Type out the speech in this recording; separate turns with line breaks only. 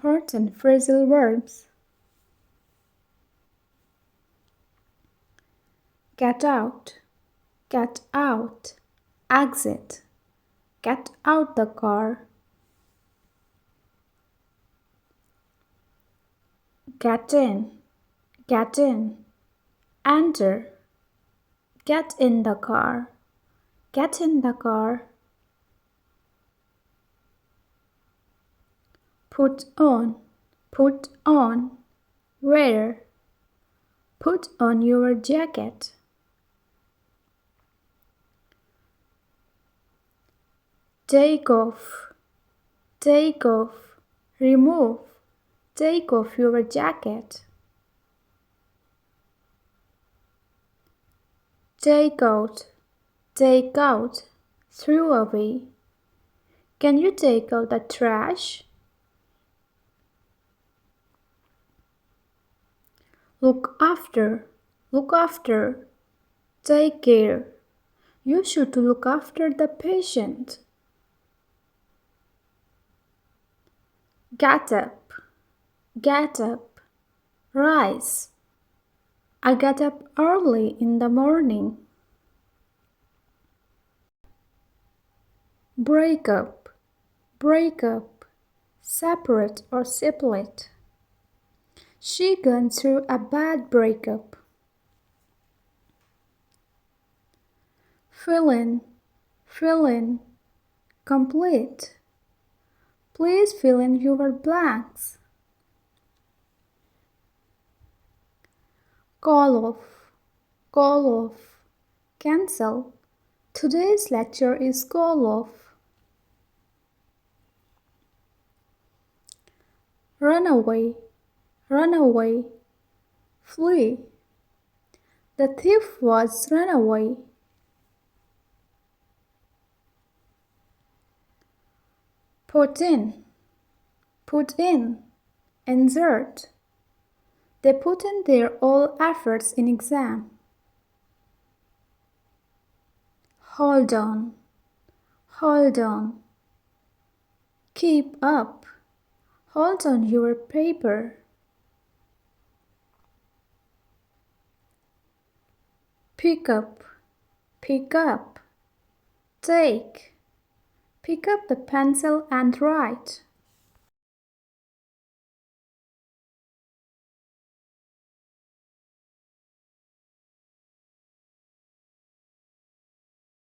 important phrasal verbs. Get out, get out, exit, get out the car. Get in, enter, get in the car, get in the car. Put on, wear, put on your jacket. Take off, remove, take off your jacket. Take out, throw away. Can you take out the trash? Look after, take care. You should look after the patient. Get up, rise. I get up early in the morning. Break up, separate or split. She gone through a bad breakup. Fill in, complete. Please fill in your blanks. Call off, cancel. Today's lecture is call off. Run away, flee. The thief was run away. Put in, insert. They put in their all efforts in exam. Hold on, keep up. Hold on your paper. Pick up, take. Pick up the pencil and write.